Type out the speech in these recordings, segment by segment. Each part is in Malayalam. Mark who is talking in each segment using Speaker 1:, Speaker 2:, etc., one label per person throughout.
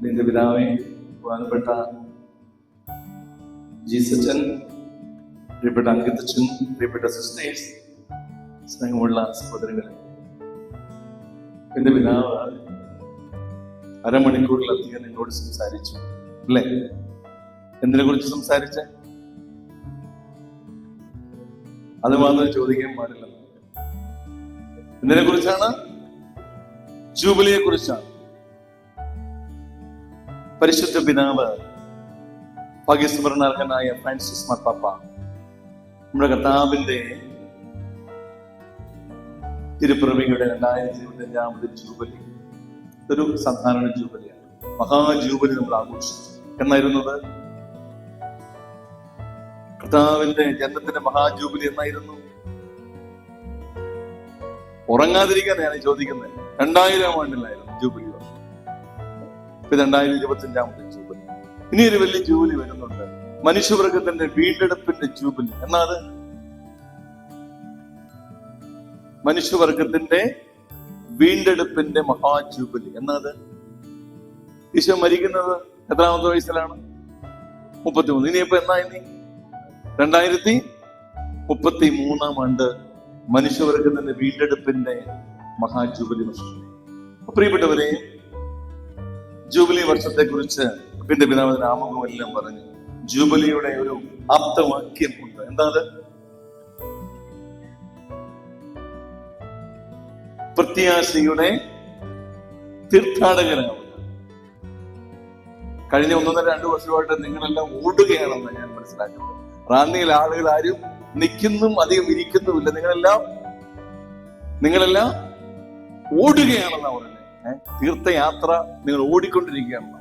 Speaker 1: എന്റെ പിതാവേ, ബഹുമാനപ്പെട്ട ജീസച്ചൻ, പ്രിയപ്പെട്ട അങ്കിത്തച്ഛൻ, പ്രിയപ്പെട്ട സിസ്റ്റേഴ്സ്, സ്നേഹമുള്ള സഹോദരങ്ങളെ, എന്റെ പിതാവ് അരമണിക്കൂറിലധികം നിങ്ങളോട് സംസാരിച്ചു അല്ലേ? എന്തിനെ കുറിച്ച് സംസാരിച്ചേ? അത് മാത്രം ചോദിക്കാൻ പാടില്ല. എന്തിനെ കുറിച്ചാണ്? ജൂബിലിയെ കുറിച്ചാണ്. പരിശുദ്ധ പിതാവ് ഭാഗ്യസ്മരണാർഹനായ ഫ്രാൻസിസ് മാർപ്പാപ്പ നമ്മുടെ കർത്താവിന്റെ തിരുപ്പിറവിയുടെ 2025 ജൂബിലി ഒരു സാധാരണ ജൂബിലിയാണ്. മഹാജൂബിലി നമ്മൾ ആഘോഷിച്ചു. എന്നായിരുന്നത്? കർത്താവിന്റെ ജന്മത്തിന്റെ മഹാജൂബിലി എന്നായിരുന്നു? ഉറങ്ങാതിരിക്കാൻ ഞാൻ ചോദിക്കുന്നത്. 2000 ആണ്ടിലായിരുന്നു ജൂബിലി വർഷം. 2025 ജൂബിലി. ഇനി ഒരു വലിയ ജൂബിലി വരുന്നുണ്ട്, മനുഷ്യവർഗത്തിന്റെ വീണ്ടെടുപ്പിന്റെ ജൂബിലി. എന്നാത്? മനുഷ്യവർഗത്തിന്റെ വീണ്ടെടുപ്പിന്റെ മഹാജൂബിലി. എന്നാത്? ഈശോ മരിക്കുന്നത് എത്രാമത്തെ വയസ്സിലാണ്? 33. ഇനിയിപ്പോ എന്നാ? ഇനി 2033 ആണ്ട് മനുഷ്യവർഗത്തിന്റെ വീണ്ടെടുപ്പിന്റെ മഹാജൂബിലി വർഷം. പ്രിയപ്പെട്ടവരെ, ജൂബിലി വർഷത്തെ കുറിച്ച് എന്റെ പിതാവിന്റെ ആമുഖമെല്ലാം പറഞ്ഞു. ജൂബിലിയുടെ ഒരു ആപ്തവാക്യം ഉണ്ട്. എന്താ അത്? പ്രത്യാശയുടെ തീർത്ഥാടകനാവുക. കഴിഞ്ഞ 1-2 വർഷമായിട്ട് നിങ്ങളെല്ലാം ഓടുകയാണെന്ന് ഞാൻ മനസ്സിലാക്കുന്നത്. റാന്നിയിൽ ആളുകൾ ആരും നിൽക്കുന്നും അധികം ഇരിക്കുന്നുമില്ല. നിങ്ങളെല്ലാം ഓടുകയാണെന്നാ പറയുന്നത്. തീർത്ഥയാത്ര നിങ്ങൾ ഓടിക്കൊണ്ടിരിക്കുകയാണെന്നാണ്.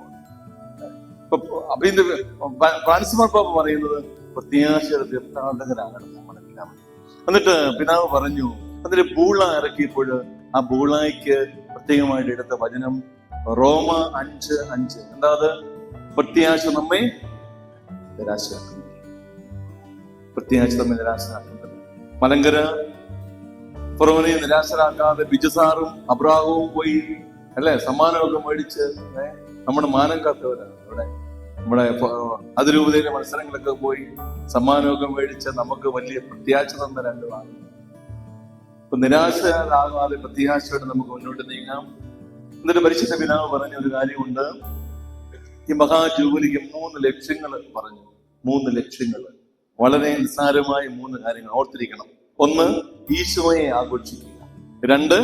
Speaker 1: ഫ്രാൻസിസ് മാർപ്പാപ്പ പറയുന്നത് പ്രത്യാശയുടെ തീർത്ഥാടകരാകണം നമ്മളെല്ലാം. എന്നിട്ട് പിതാവ് പറഞ്ഞു, അതിന് ബൂള ഇറക്കിയപ്പോൾ ആ ബൂളയ്ക്ക് പ്രത്യേകമായിട്ട് എടുത്ത വചനം റോമ 5:5. എന്താ അത്? പ്രത്യാശ നമ്മെ നിരാശയാക്കുന്നു. പ്രത്യാശ നമ്മെ നിരാശയാക്കുന്നത്. മലങ്കര ഫറോനെ നിരാശരാക്കാതെ ബിജുസാറും അബ്രാഹവും പോയി അല്ലെ, സമ്മാനമൊക്കെ മേടിച്ച് നമ്മുടെ മാനം കാത്തവരാണ്. നമ്മുടെ അതിരൂപതയിലെ മത്സരങ്ങളൊക്കെ പോയി സമ്മാനമൊക്കെ മേടിച്ച് നമുക്ക് വലിയ പ്രത്യാശ തന്ന 2 ആളുകൾ. ഇപ്പൊ നിരാശരാകാതെ പ്രത്യാശയോടെ നമുക്ക് മുന്നോട്ട് നീങ്ങാം. എന്നിട്ട് പരിശുദ്ധ പിതാവ് പറഞ്ഞ ഒരു കാര്യമുണ്ട്. ഈ മഹാജൂബിലിക്ക് 3 ലക്ഷ്യങ്ങൾ പറഞ്ഞു. 3 ലക്ഷ്യങ്ങൾ, വളരെ നിസ്സാരമായ 3 കാര്യങ്ങൾ ഓർത്തിരിക്കണം. 1, ഈശോയെ ആഘോഷിക്കുക. 2,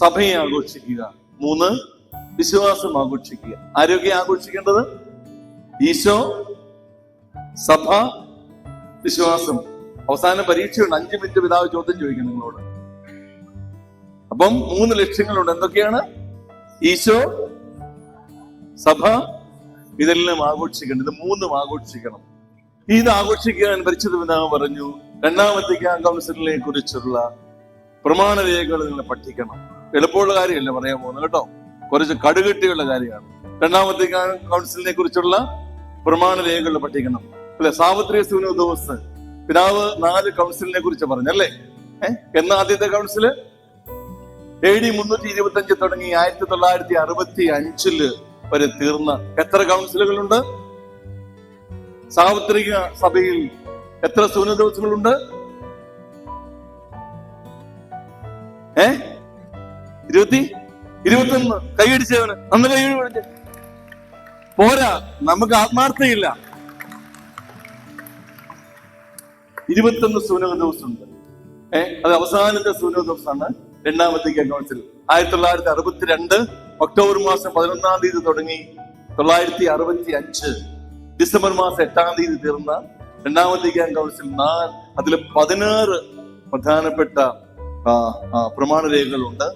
Speaker 1: സഭയെ ആഘോഷിക്കുക. 3, വിശ്വാസം ആഘോഷിക്കുക. ആരോഗ്യം ആഘോഷിക്കേണ്ടത്? ഈശോ, സഭ, വിശ്വാസം. അവസാന പരീക്ഷയുണ്ട്. 5 മിനിറ്റ് പിതാവ് ചോദ്യം ചോദിക്കും നിങ്ങളോട്. അപ്പം 3 ലക്ഷ്യങ്ങളുണ്ട്. എന്തൊക്കെയാണ്? ഈശോ, സഭ, ഇതെല്ലാം ആഘോഷിക്കണം. ഇത് 3 ആഘോഷിക്കണം. ഇത് ആഘോഷിക്കാൻ പരിശുദ്ധ പിതാവ് പറഞ്ഞു, 2ാം വത്തിക്കാൻ കൗൺസിലിനെ കുറിച്ചുള്ള പ്രമാണരേഖകൾ നിങ്ങൾ പഠിക്കണം. എളുപ്പമുള്ള കാര്യമല്ല പറയാൻ പോകുന്നത് കേട്ടോ, കുറച്ച് കടുകട്ടിയുള്ള കാര്യമാണ്. 2ാം വത്തിക്കാൻ കൗൺസിലിനെ കുറിച്ചുള്ള പ്രമാണരേഖകൾ പഠിക്കണം. അല്ലെ, സാർവത്രിക സുനോദോസ് പിതാവ് 4 കൗൺസിലിനെ കുറിച്ച് പറഞ്ഞല്ലേ? എന്നാ ആദ്യത്തെ കൗൺസില്? AD 325 തുടങ്ങി 1965 വരെ തീർന്ന എത്ര കൗൺസിലുകളുണ്ട്? സാർവത്രിക സഭയിൽ എത്ര സുനോദോസുകളുണ്ട്? 21. കൈയടിച്ചവന് അന്ന് കൈയടി പോരാ, നമുക്ക് ആത്മാർത്ഥയില്ല. 21 സുനോദോസ് ഉണ്ട്. അത് അവസാനത്തെ സുനോദോസാണ് 2ാം വത്തിക്കാൻ കൗൺസിൽ. 1962 ഒക്ടോബർ മാസം 11-ാം തീയതി തുടങ്ങി 965 ഡിസംബർ മാസം 8-ാം തീയതി തീർന്ന 2ാം വത്തിക്കാൻ കൗൺസിൽ. അതിൽ 16 പ്രധാനപ്പെട്ട പ്രമാണരേഖകളുണ്ട്.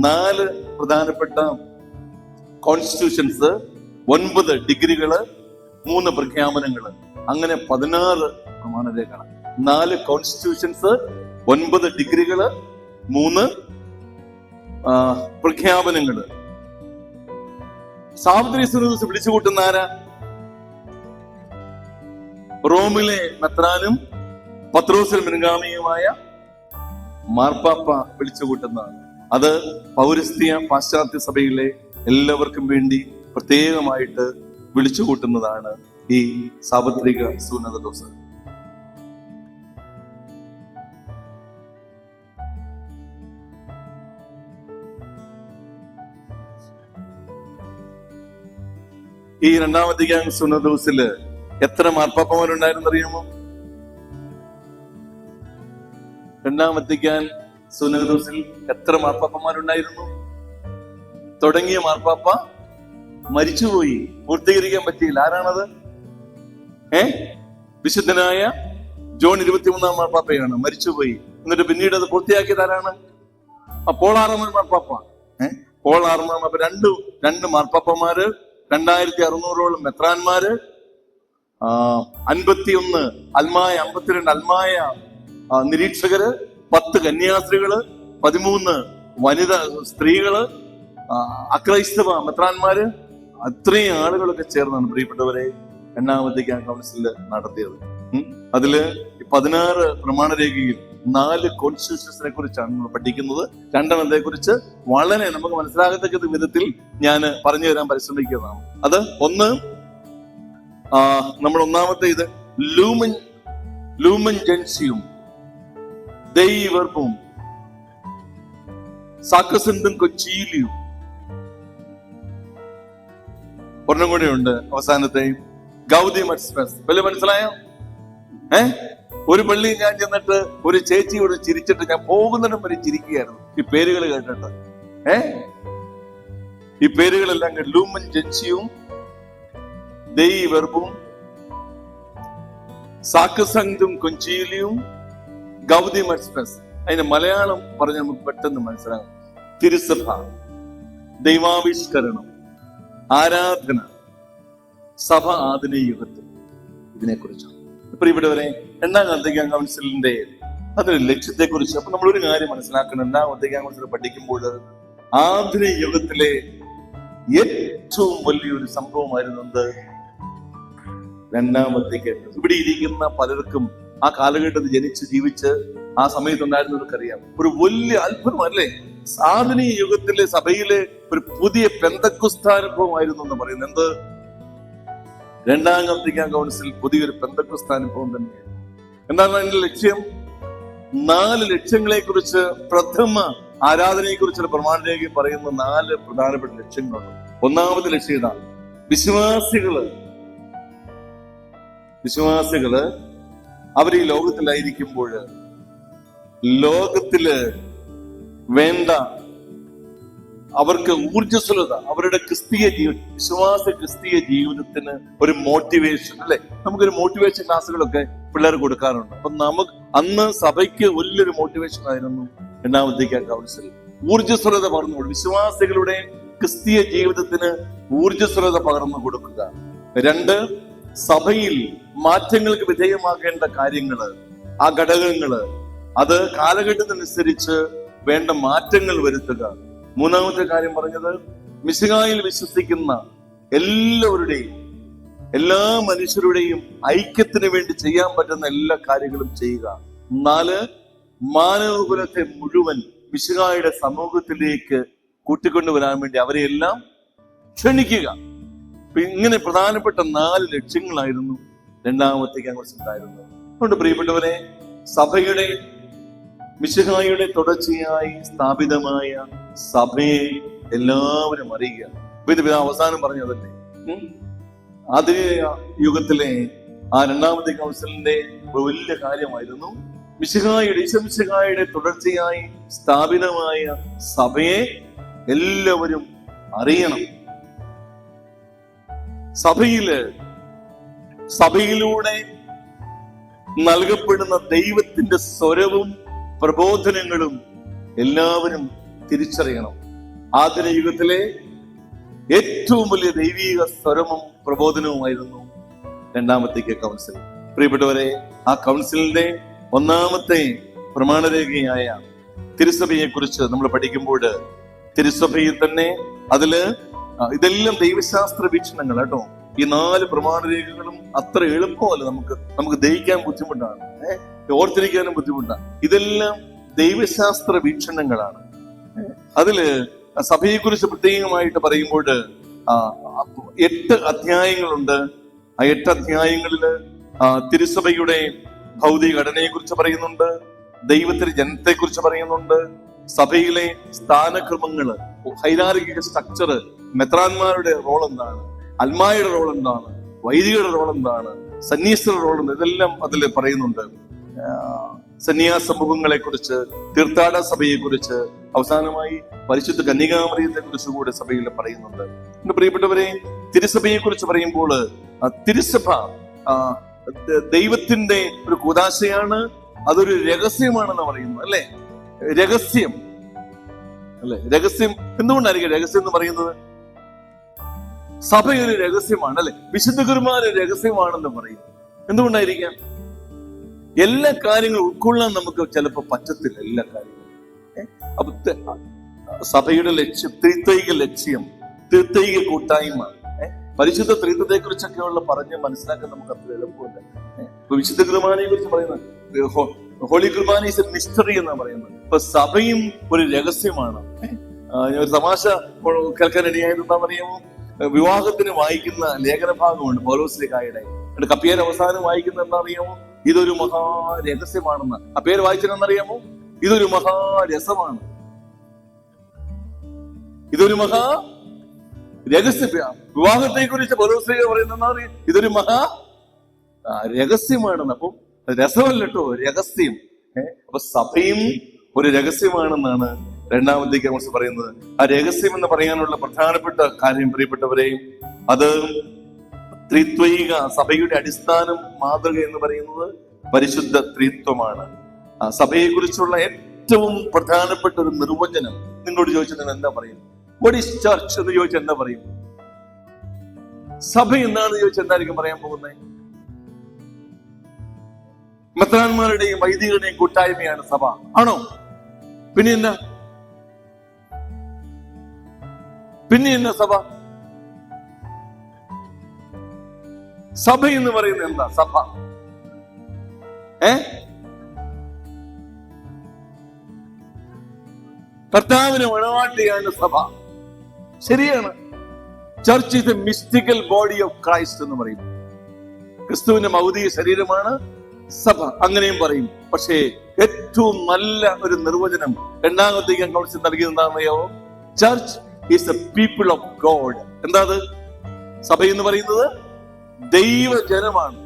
Speaker 1: 4 പ്രധാനപ്പെട്ട കോൺസ്റ്റിറ്റ്യൂഷൻസ്, 9 ഡിഗ്രികള്, 3 പ്രഖ്യാപനങ്ങള്. അങ്ങനെ 16 പ്രമാണരേഖകൾ. 4 കോൺസ്റ്റിറ്റ്യൂഷൻസ്, 9 ഡിഗ്രികള്, 3 പ്രഖ്യാപനങ്ങള്. സാർവത്രിക സുനോദോസ് വിളിച്ചുകൂട്ടുന്ന ആരാ? റോമിലെ മെത്രാനും പത്രോസിൽ മുൻഗാമിയുമായ മാർപ്പാപ്പ വിളിച്ചുകൂട്ടുന്നതാണ്. അത് പൗരസ്ത്യ പാശ്ചാത്യ സഭയിലെ എല്ലാവർക്കും വേണ്ടി പ്രത്യേകമായിട്ട് വിളിച്ചു കൂട്ടുന്നതാണ് ഈ സാർവത്രിക സുന്നത ദിവസം. ഈ രണ്ടാം വത്തിക്കാൻ സുന്നത ദിവസത്തില് എത്ര മാർപ്പാപ്പമാരുണ്ടായിരുന്നു അറിയാമോ? രണ്ടാം വത്തിക്കാൻ സുന്നത ദിവസത്തിൽ എത്ര മാർപ്പാപ്പമാരുണ്ടായിരുന്നു? തുടങ്ങിയ മാർപ്പാപ്പ മരിച്ചുപോയി, പൂർത്തീകരിക്കാൻ പറ്റിയില്ല. ആരാണത്? വിശുദ്ധനായ ജോൺ 23 മാർപ്പാപ്പയാണ്, മരിച്ചുപോയി. എന്നിട്ട് പിന്നീട് അത് പൂർത്തിയാക്കിയത് ആരാണ്? പോൾ 6 മാർപ്പാപ്പ. പോൾ 6 മാർപ്പാപ്പ. രണ്ട് മാർപ്പാപ്പമാര്, 2600ഓളം മെത്രാന്മാര്, 51 അൽമായ, 52 അൽമായ നിരീക്ഷകര്, 10 കന്യാസ്ത്രീകള്, 13 വനിത സ്ത്രീകള്, അക്രൈസ്തവ മെത്രാന്മാര്, അത്രയും ആളുകളൊക്കെ ചേർന്നാണ് പ്രിയപ്പെട്ടവരെ രണ്ടാം വത്തിക്കാൻ കൗൺസില് നടത്തിയത്. അതില് 16 പ്രമാണരേഖയിൽ 4 കോൺസ്റ്റിറ്റ്യൂഷൻസിനെ കുറിച്ചാണ് നമ്മൾ പഠിക്കുന്നത്. 2 കുറിച്ച് വളരെ നമുക്ക് മനസ്സിലാകത്തക്ക വിധത്തിൽ ഞാൻ പറഞ്ഞു തരാൻ പരിശ്രമിക്കുന്നതാണ്. അത് ഒന്ന്, നമ്മൾ ഒന്നാമത്തെ ഇത് ലൂമൻ ജെൻസിയും ദൈ വെർബും സാക്രസെന്തും കൊച്ചീലിയും. ഒരെണ്ണം കൂടെ ഉണ്ട് അവസാനത്തെയും, ഗൗഡിയം എറ്റ് സ്പെസ്. വലിയ മനസ്സിലായോ? ഒരു പള്ളി ഞാൻ ചെന്നിട്ട് ഒരു ചേച്ചിയോട് ചിരിച്ചിട്ട് ഞാൻ പോകുന്നിടം വരെ ചിരിക്കുകയായിരുന്നു ഈ പേരുകൾ കേട്ടിട്ട്. ഈ പേരുകളെല്ലാം ലൂമൻ ജെൻസിയും ദൈ വെർബും സാക്രസെന്തും കൊച്ചീലിയും ഗൗഡിയം എറ്റ് സ്പെസ്. അതിന്റെ മലയാളം പറഞ്ഞ് നമുക്ക് പെട്ടെന്ന് മനസ്സിലാകും. തിരുസഭ, ദൈവാവിഷ്കരണം, ആരാധന, സഭ ആധുനിക യുഗത്തിൽ. ഇതിനെക്കുറിച്ചാണ് ഇപ്പൊ ഇവിടെ വരെ രണ്ടാം വത്തിക്കാൻ കൗൺസിലിന്റെ അതിന്റെ ലക്ഷ്യത്തെ കുറിച്ച്. അപ്പൊ നമ്മളൊരു കാര്യം മനസ്സിലാക്കണം, രണ്ടാം വത്തിക്കാൻ കൗൺസിൽ പഠിക്കുമ്പോൾ ആധുനിക യുഗത്തിലെ ഏറ്റവും വലിയൊരു സംഭവമായിരുന്നത് രണ്ടാം വത്തിക്കാൻ. ഇവിടെ ഇരിക്കുന്ന പലർക്കും ആ കാലഘട്ടത്തിൽ ജനിച്ച് ജീവിച്ച് ആ സമയത്തുണ്ടായിരുന്നവർക്കറിയാം, ഒരു വലിയ അത്ഭുതമല്ലേ ആധുനിക യുഗത്തിലെ സഭയിലെ ഒരു പുതിയ പെന്തക്കോസ്താനുഭവമായിരുന്നു എന്ന് പറയുന്നത്. എന്ത്? രണ്ടാം വത്തിക്കാൻ കൗൺസിൽ പുതിയൊരു പെന്തക്കോസ്താനുഭവം തന്നെയാണ്. എന്താണ് അതിന്റെ ലക്ഷ്യം? 4 ലക്ഷ്യങ്ങളെ കുറിച്ച്, പ്രഥമ ആരാധനയെ കുറിച്ചുള്ള പ്രമാണരേഖ പറയുന്ന 4 പ്രധാനപ്പെട്ട ലക്ഷ്യങ്ങളുണ്ട്. ഒന്നാമത്തെ ലക്ഷ്യം ഇതാണ്: വിശ്വാസികള് അവർ ഈ ലോകത്തിലായിരിക്കുമ്പോൾ ലോകത്തില് വേണ്ട അവർക്ക് ഊർജ്ജസ്വലത, അവരുടെ ക്രിസ്തീയ ജീവിതത്തിന് ഒരു മോട്ടിവേഷൻ, അല്ലെ? നമുക്കൊരു മോട്ടിവേഷൻ ക്ലാസ്സുകളൊക്കെ പിള്ളേർ കൊടുക്കാറുണ്ട്. അപ്പൊ അന്ന് സഭയ്ക്ക് വലിയൊരു മോട്ടിവേഷൻ ആയിരുന്നു രണ്ടാം വത്തിക്കാൻ കൗൺസിൽ. ഊർജ്ജസ്വലത പകർന്നു, വിശ്വാസികളുടെ ക്രിസ്തീയ ജീവിതത്തിന് ഊർജ്ജസ്വലത പകർന്നു കൊടുക്കുക. 2, സഭയിൽ മാറ്റങ്ങൾക്ക് വിധേയമാക്കേണ്ട കാര്യങ്ങള്, ആ ഘടകങ്ങള്, അത് കാലഘട്ടത്തിനനുസരിച്ച് വേണ്ട മാറ്റങ്ങൾ വരുത്തുക. 3-ാമത്തെ കാര്യം പറഞ്ഞത്, മിശിഹായിൽ വിശ്വസിക്കുന്ന എല്ലാ മനുഷ്യരുടെയും ഐക്യത്തിന് വേണ്ടി ചെയ്യാൻ പറ്റുന്ന എല്ലാ കാര്യങ്ങളും ചെയ്യുക. 4, മാനവകുലത്തെ മുഴുവൻ മിശിഹായുടെ സമൂഹത്തിലേക്ക് കൂട്ടിക്കൊണ്ടുവരാൻ വേണ്ടി അവരെ എല്ലാം ക്ഷണിക്കുക. ഇങ്ങനെ പ്രധാനപ്പെട്ട 4 ലക്ഷ്യങ്ങളായിരുന്നു രണ്ടാം വത്തിക്കാൻ ഉണ്ടായിരുന്നത്. അതുകൊണ്ട് പ്രിയപ്പെട്ടവരെ, സഭയുടെ മിശിഹായുടെ തുടർച്ചയായി സ്ഥാപിതമായ സഭയെ എല്ലാവരും അറിയുക. ഇത് അവസാനം പറഞ്ഞതല്ലേ, ആധുനിക യുഗത്തിലെ ആ രണ്ടാമത്തെ കൗൺസിലിന്റെ വലിയ കാര്യമായിരുന്നു ഈശോമിശിഹായുടെ തുടർച്ചയായി സ്ഥാപിതമായ സഭയെ എല്ലാവരും അറിയണം. സഭയിലൂടെ നൽകപ്പെടുന്ന ദൈവത്തിന്റെ സ്വരവും പ്രബോധനങ്ങളും എല്ലാവരും തിരിച്ചറിയണം. ആധുനിക യുഗത്തിലെ ഏറ്റവും വലിയ ദൈവീക സ്വരവും പ്രബോധനവുമായിരുന്നു രണ്ടാം വത്തിക്കാൻ കൗൺസിൽ. പ്രിയപ്പെട്ടവരെ, ആ കൗൺസിലിന്റെ 1-ാമത്തെ പ്രമാണരേഖയായ തിരുസഭയെ കുറിച്ച് നമ്മൾ പഠിക്കുമ്പോൾ തിരുസഭയിൽ തന്നെ ഇതെല്ലാം ദൈവശാസ്ത്ര വീക്ഷണങ്ങൾ കേട്ടോ. ഈ 4 പ്രമാണരേഖകളും അത്ര എളുപ്പമല്ല, നമുക്ക് ദഹിക്കാൻ ബുദ്ധിമുട്ടാണ്, ഓർത്തിരിക്കാനും ബുദ്ധിമുട്ടാണ്. ഇതെല്ലാം ദൈവശാസ്ത്ര വീക്ഷണങ്ങളാണ്. അതില് സഭയെ കുറിച്ച് പ്രത്യേകമായിട്ട് പറയുമ്പോൾ 8 അധ്യായങ്ങളുണ്ട്. ആ 8 അധ്യായങ്ങളില് തിരുസഭയുടെ ഭൗതിക ഘടനയെ കുറിച്ച് പറയുന്നുണ്ട്, ദൈവത്തിന്റെ ജനത്തെ കുറിച്ച് പറയുന്നുണ്ട്, സഭയിലെ സ്ഥാനക്രമങ്ങള്, ഹൈറാർക്കിക്കൽ സ്ട്രക്ചർ, മെത്രാന്മാരുടെ റോൾ എന്താണ്, അൽമായയുടെ റോൾ എന്താണ്, വൈദികരുടെ റോൾ എന്താണ്, സന്യാസിയുടെ റോൾ എന്താണ്, ഇതെല്ലാം അതിൽ പറയുന്നുണ്ട്. സന്യാസ സമൂഹങ്ങളെ കുറിച്ച്, തീർത്ഥാടന സഭയെ കുറിച്ച്, അവസാനമായി പരിശുദ്ധ കന്യകാമറിയത്തെ കുറിച്ച് കൂടെ സഭയിൽ പറയുന്നുണ്ട്. എന്റെ പ്രിയപ്പെട്ടവരെ, തിരുസഭയെ കുറിച്ച് പറയുമ്പോൾ തിരുസഭ ദൈവത്തിന്റെ ഒരു കൂദാശയാണ്, അതൊരു രഹസ്യമാണെന്ന് പറയുന്നത് അല്ലെ. രഹസ്യം അല്ലെ, രഹസ്യം എന്തുകൊണ്ടായിരിക്കും രഹസ്യം എന്ന് പറയുന്നത്? സഭയൊരു രഹസ്യമാണ് അല്ലെ, വിശുദ്ധ കുർബാന രഹസ്യമാണെന്ന് പറയും. എന്തുകൊണ്ടായിരിക്കാം? എല്ലാ കാര്യങ്ങളും ഉൾക്കൊള്ളാൻ നമുക്ക് ചിലപ്പോൾ പറ്റത്തില്ല, എല്ലാ കാര്യങ്ങളും. അപ്പൊ സഭയുടെ ലക്ഷ്യം, ത്രിത്വൈക ലക്ഷ്യം, ത്രിത്വൈക കൂട്ടായ്മ, പരിശുദ്ധ ത്രിത്വത്തെ കുറിച്ചൊക്കെയുള്ള പറഞ്ഞ് മനസ്സിലാക്കാൻ നമുക്ക് അത്ര എളുപ്പമില്ല. ഇപ്പൊ വിശുദ്ധ കുർബാനയെ കുറിച്ച് പറയുന്നത് ഹോളി കുർബാന ഈസ് എ മിസ്റ്ററി എന്നാണ് പറയുന്നത്. ഇപ്പൊ സഭയും ഒരു രഹസ്യമാണ്. ഒരു തമാശ കേൾക്കാനിടയായത് എന്താണെന്നറിയാമോ? വിവാഹത്തിന് വായിക്കുന്ന ലേഖന ഭാഗമുണ്ട് പൗലോസ്ലീഹായുടെ. കപ്പിയർ അവസാനം വായിക്കുന്ന എന്താണെന്നറിയാമോ? ഇതൊരു മഹാരഹസ്യമാണെന്ന്. ആ പേര് വായിച്ചതെന്നറിയാമോ? ഇതൊരു മഹാരസമാണ്, ഇതൊരു മഹാ രഹസ്യ. വിവാഹത്തെ കുറിച്ച് പൗലോസ്ലീഹ പറയുന്ന ഇതൊരു മഹാ രഹസ്യമാണെന്ന്. അപ്പം രസമല്ല കേട്ടോ, രഹസ്യം. അപ്പൊ സഭയും ഒരു രഹസ്യമാണെന്നാണ് രണ്ടാമത്തേക്ക് കുറിച്ച് പറയുന്നത്. ആ രഹസ്യം എന്ന് പറയാനുള്ള പ്രധാനപ്പെട്ട കാര്യം, പ്രിയപ്പെട്ടവരെ, അത് ത്രിത്വൈക സഭയുടെ അടിസ്ഥാനം, മാതൃക എന്ന് പറയുന്നത് പരിശുദ്ധ ത്രിത്വമാണ്. ആ സഭയെ കുറിച്ചുള്ള ഏറ്റവും പ്രധാനപ്പെട്ട ഒരു നിർവചനം നിങ്ങളോട് ചോദിച്ചാൽ എന്താ പറയും? വാട്ട് ഈസ് ചർച്ച് എന്ന് ചോദിച്ചാൽ എന്താ പറയും? സഭ എന്താണെന്ന് ചോദിച്ചാൽ എന്തായിരിക്കും പറയാൻ പോകുന്നത്? മെത്രാന്മാരുടെയും വൈദികരുടെയും കൂട്ടായ്മയാണ് സഭ, ആണോ? പിന്നെ എന്നാ സഭ? സഭ എന്ന് പറയുന്നത് എന്താ? സഭ കർത്താവിന് മണവാട്ടിയാണ് സഭ. ശരിയാണ്. Church is A mystical body of Christ എന്ന് പറയും. ക്രിസ്തുവിന്റെ ഭൗതിക ശരീരമാണ് സഭ, അങ്ങനെയും പറയും. പക്ഷേ ഏറ്റവും നല്ല ഒരു നിർവചനം രണ്ടാമത്തേക്ക് കൗൺസിൽ നൽകിയത് എന്താണെന്നറിയോ? Church is A people of God. എന്താ അത്? സഭ എന്ന് പറയുന്നത് ദൈവജനമാണ്.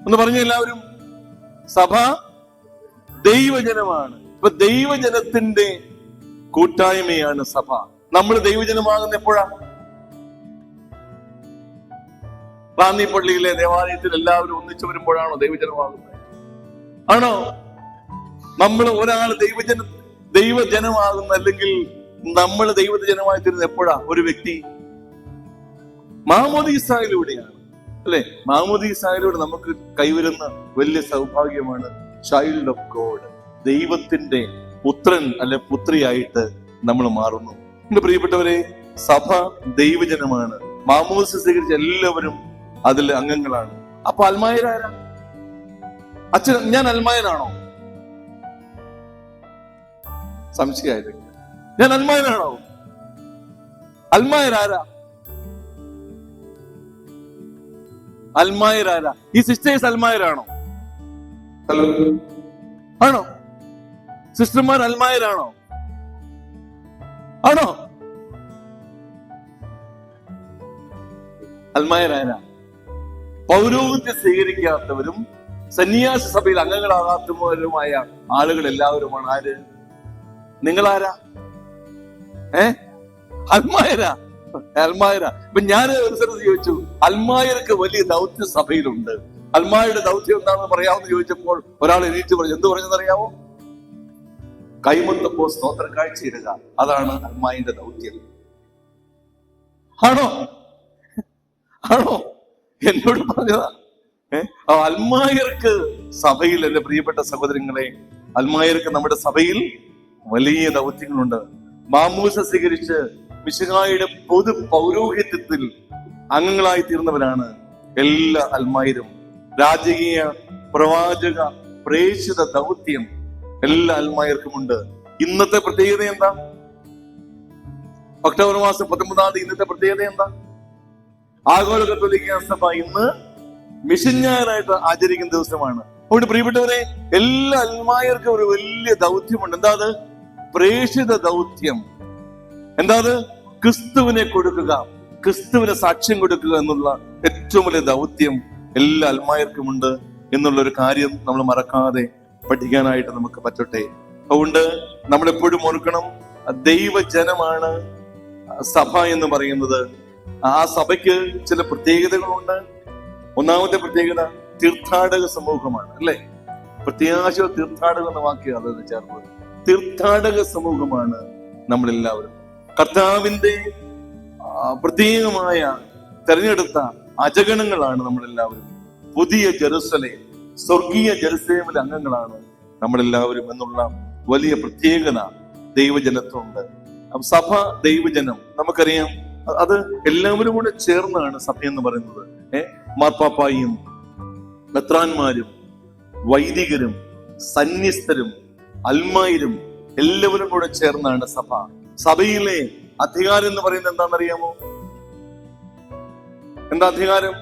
Speaker 1: ഒന്ന് പറഞ്ഞ എല്ലാവരും, സഭ ദൈവജനമാണ്. ഇപ്പൊ ദൈവജനത്തിന്റെ കൂട്ടായ്മയാണ് സഭ. നമ്മൾ ദൈവജനമാകുന്ന എപ്പോഴാ? റാന്നി പള്ളിയിലെ ദേവാലയത്തിൽ എല്ലാവരും ഒന്നിച്ചു വരുമ്പോഴാണോ ദൈവജനമാകുന്നത്? ആണോ? നമ്മൾ ഒരാൾ ദൈവജനമാകുന്ന, അല്ലെങ്കിൽ നമ്മൾ ദൈവജനമായി തീരുന്നത് എപ്പോഴാ? ഒരു വ്യക്തി മാമോദീസായിലൂടെയാണ് അല്ലെ. മാമോദീസായിലൂടെ നമുക്ക് കൈവരുന്ന വലിയ സൗഭാഗ്യമാണ് ചൈൽഡ് ഓഫ് ഗോഡ്. ദൈവത്തിന്റെ പുത്രൻ അല്ലെ പുത്രിയായിട്ട് നമ്മൾ മാറുന്നു. എന്റെ പ്രിയപ്പെട്ടവരെ, സഭ ദൈവജനമാണ്. മാമോദീസ സ്വീകരിച്ച എല്ലാവരും അതിൽ അംഗങ്ങളാണ്. അപ്പൊ അൽമായരാരാ? അച്ഛൻ, ഞാൻ അൽമായനാണോ? സംശയമായിരുന്നു. ഞാൻ അൽമായനാണോ? അൽമായരാരാ? അൽമായരാരാ? ഈ സിസ്റ്റേഴ്സ് അൽമായരാണോ? ഹലോ, ആണോ? സിസ്റ്റർമാർ അൽമായരാണോ? ആണോ? അൽമായരാരാ? പൗരോഹിത്യം സ്വീകരിക്കാത്തവരും സന്യാസ സഭയിൽ അംഗങ്ങളാകാത്തവരുമായ ആളുകൾ എല്ലാവരുമാണ് ആര്? നിങ്ങളാരാ? അൽമായരാ? അൽമായരാ? ഇപ്പൊ ഞാൻ ഒരു സ്ഥലത്ത് ചോദിച്ചു, അൽമായർക്ക് വലിയ ദൗത്യ സഭയിലുണ്ട്, അൽമായരുടെ ദൗത്യം എന്താണെന്ന് പറയാമെന്ന് ചോദിച്ചപ്പോൾ ഒരാൾ എണീറ്റ് പറഞ്ഞു. എന്ത് പറഞ്ഞെന്നറിയാമോ? കൈമുത്തപ്പോ സ്തോത്ര കാഴ്ചയിടുക, അതാണ് അൽമായന്റെ ദൗത്യം. ആണോ? ആണോ? എന്നോട് പറഞ്ഞതാ. അൽമായർക്ക് സഭയിൽ, എന്റെ പ്രിയപ്പെട്ട സഹോദരങ്ങളെ, അൽമായർക്ക് നമ്മുടെ സഭയിൽ വലിയ ദൗത്യങ്ങളുണ്ട്. മാമൂസ സ്വീകരിച്ച് മിശിഹായുടെ പൊതു പൗരോഹിത്യത്തിൽ അംഗങ്ങളായി തീർന്നവരാണ് എല്ലാ അൽമായരും. രാജകീയ, പ്രവാചക, പ്രേക്ഷിത ദൗത്യം എല്ലാ അൽമായർക്കുമുണ്ട്. ഇന്നത്തെ പ്രത്യേകത എന്താ? ഒക്ടോബർ മാസം 19-ാം തീയതി ഇന്നത്തെ പ്രത്യേകത എന്താ? ആഗോള കത്തോലിക്ക സഭ ഇന്ന് മിഷൻ ഞായറായിട്ട് ആചരിക്കുന്ന ദിവസമാണ്. അതുകൊണ്ട് പ്രിയപ്പെട്ടവരെ, എല്ലാ അൽമായർക്കും ഒരു വലിയ ദൗത്യമുണ്ട്. എന്താ അത്? പ്രേക്ഷിത ദൗത്യം. എന്താ അത്? ക്രിസ്തുവിനെ കൊടുക്കുക, ക്രിസ്തുവിന് സാക്ഷ്യം കൊടുക്കുക എന്നുള്ള ഏറ്റവും വലിയ ദൗത്യം എല്ലാ അൽമായർക്കുമുണ്ട് എന്നുള്ളൊരു കാര്യം നമ്മൾ മറക്കാതെ പഠിക്കാനായിട്ട് നമുക്ക് പറ്റട്ടെ. അതുകൊണ്ട് നമ്മളെപ്പോഴും ഓർക്കണം, ദൈവജനമാണ് സഭ എന്ന് പറയുന്നത്. ആ സഭയ്ക്ക് ചില പ്രത്യേകതകളുണ്ട്. ഒന്നാമത്തെ പ്രത്യേകത തീർത്ഥാടക സമൂഹമാണ്, അല്ലെ? പ്രത്യാശ തീർത്ഥാടകം എന്ന വാക്യം അത് ചേർന്നത്. തീർത്ഥാടക സമൂഹമാണ് നമ്മളെല്ലാവരും. കർത്താവിന്റെ പ്രത്യേകമായ തെരഞ്ഞെടുത്ത അജഗണങ്ങളാണ് നമ്മളെല്ലാവരും. പുതിയ ജെറുസലേം, സ്വർഗീയ ജെറുസലേമിലെ അംഗങ്ങളാണ് നമ്മളെല്ലാവരും എന്നുള്ള വലിയ പ്രത്യേകത ദൈവജനത്തുണ്ട്. സഭ, ദൈവജനം നമുക്കറിയാം, അത് എല്ലാവരും കൂടെ ചേർന്നാണ് സഭ എന്ന് പറയുന്നത്. മാർപ്പാപ്പായും മെത്രാന്മാരും വൈദികരും സന്യസ്തരും അൽമായരും എല്ലാവരും കൂടെ ചേർന്നാണ് സഭ. സഭയിലെ അധികാരം എന്ന് പറയുന്നത് എന്താണെന്നറിയാമോ? എന്താ അധികാരം?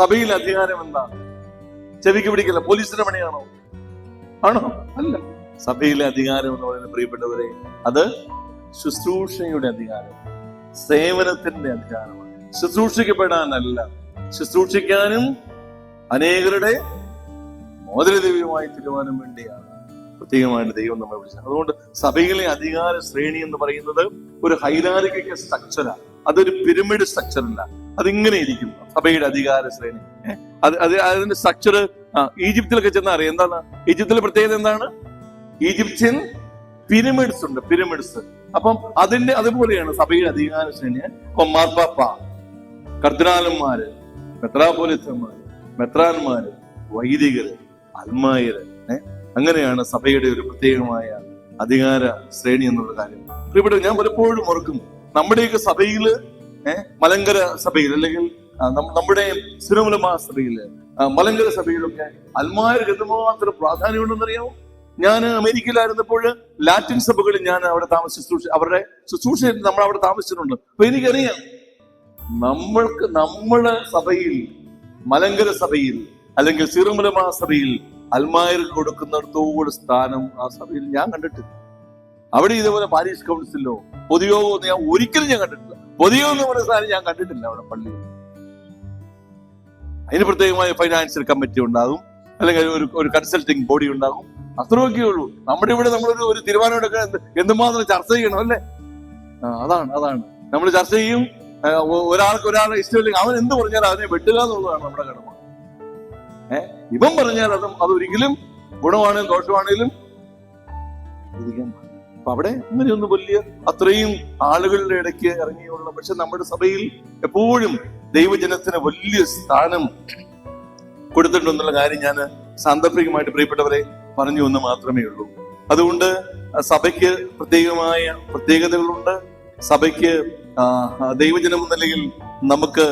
Speaker 1: സഭയിലെ അധികാരം എന്താ? ചെവിക്ക് പിടിക്കില്ല, പോലീസിന്റെ പണിയാണോ? ആണോ? അല്ല. സഭയിലെ അധികാരം എന്ന് പറയുന്നത്, പ്രിയപ്പെട്ടവരെ, അത് ശുശ്രൂഷയുടെ അധികാരം, സേവനത്തിന്റെ അധികാരമാണ്. ശുശ്രൂഷിക്കപ്പെടാനല്ല, ശുശ്രൂഷിക്കാനും അനേകരുടെ മോചനദ്രവ്യമായി തീരുവാനും വേണ്ടിയാണ് പ്രത്യേകമായിട്ട് ദൈവം നമ്മളെ വിളിച്ചത്. അതുകൊണ്ട് സഭയിലെ അധികാര ശ്രേണി എന്ന് പറയുന്നത് ഒരു ഹൈറാർക്കിക്കൽ സ്ട്രക്ചറാണ്. അതൊരു പിരമിഡ് സ്ട്രക്ചർ അല്ല. അതിങ്ങനെ ഇരിക്കും സഭയുടെ അധികാര ശ്രേണി. അതിന്റെ സ്ട്രക്ചർ ഈജിപ്തിലൊക്കെ ചെന്നാൽ അറിയാം. എന്താണ് ഈജിപ്തിലെ പ്രത്യേകത? എന്താണ്? ഈജിപ്ഷ്യൻ പിരമിഡ്സ് ഉണ്ട്, പിരമിഡ്സ്. അപ്പം അതുപോലെയാണ് സഭയുടെ അധികാര ശ്രേണി. ഇപ്പൊ മാർപ്പാപ്പ, കർദിനാളന്മാര്, മെത്രാപ്പൊലീത്തന്മാര്, മെത്രാന്മാര്, വൈദികര്, അൽമായര്, അങ്ങനെയാണ് സഭയുടെ ഒരു പ്രത്യേകമായ അധികാര ശ്രേണി എന്നുള്ള കാര്യം. ഇവിടെ ഞാൻ പലപ്പോഴും ഓർക്കും, നമ്മുടെയൊക്കെ സഭയില്, മലങ്കര സഭയിൽ, അല്ലെങ്കിൽ നമ്മുടെ സിറോമലമാ സഭയില്, മലങ്കര സഭയിലൊക്കെ അൽമായർക്ക് എന്തുമാത്രം പ്രാധാന്യമുണ്ടെന്നറിയാമോ? ഞാൻ അമേരിക്കയിലായിരുന്നപ്പോൾ ലാറ്റിൻ സഭകളിൽ ഞാൻ അവിടെ അവരുടെ ശുശ്രൂഷയിൽ നമ്മൾ അവിടെ താമസിച്ചിട്ടുണ്ട്. അപ്പൊ എനിക്കറിയാം, നമ്മളെ സഭയിൽ, മലങ്കര സഭയിൽ അല്ലെങ്കിൽ സിറോമലമാ സഭയിൽ അൽമായർക്ക് കൊടുക്കുന്നിടത്തോട് സ്ഥാനം ആ സഭയിൽ ഞാൻ കണ്ടിട്ടില്ല. അവിടെ ഇതേപോലെ പാരീഷ് കൗൺസിലോ പൊതുയോഗമോ ഞാൻ ഒരിക്കലും കണ്ടിട്ടില്ല. പൊതുയോഗം എന്ന് പറയുന്ന സ്ഥാനം ഞാൻ കണ്ടിട്ടില്ല അവിടെ പള്ളിയിൽ. അതിന് പ്രത്യേകമായ ഫൈനാൻഷ്യൽ കമ്മിറ്റി ഉണ്ടാകും, അല്ലെങ്കിൽ ഒരു കൺസൾട്ടിങ് ബോഡി ഉണ്ടാകും. അത്രയൊക്കെ ഉള്ളൂ. നമ്മുടെ ഇവിടെ നമ്മളൊരു തീരുമാനം എടുക്കാൻ എന്തുമാത്രം ചർച്ച ചെയ്യണം, അല്ലേ? അതാണ് നമ്മൾ ചർച്ച ചെയ്യും. ഒരാളെ ഇഷ്ടമില്ലെങ്കിൽ അവൻ എന്ത് പറഞ്ഞാലും അതിനെ വെട്ടുക എന്നുള്ളതാണ് നമ്മുടെ കടമ. ഇവൻ പറഞ്ഞാൽ അതൊരിക്കലും ഗുണമാണെങ്കിലും ദോഷമാണെങ്കിലും അപ്പൊ അവിടെ അങ്ങനെയൊന്നും വലിയ അത്രയും ആളുകളുടെ ഇടയ്ക്ക് ഇറങ്ങിയുള്ള, പക്ഷെ നമ്മുടെ സഭയിൽ എപ്പോഴും ദൈവജനത്തിന് വലിയ സ്ഥാനം കൊടുത്തിട്ടുണ്ടെന്നുള്ള കാര്യം ഞാൻ സാന്ദർഭികമായിട്ട് പ്രിയപ്പെട്ടവരെ പറഞ്ഞു എന്ന് മാത്രമേ ഉള്ളൂ. അതുകൊണ്ട് സഭയ്ക്ക് പ്രത്യേകമായ പ്രത്യേകതകളുണ്ട്. സഭയ്ക്ക് ദൈവജനം എന്ന നിലയിൽ നമുക്ക്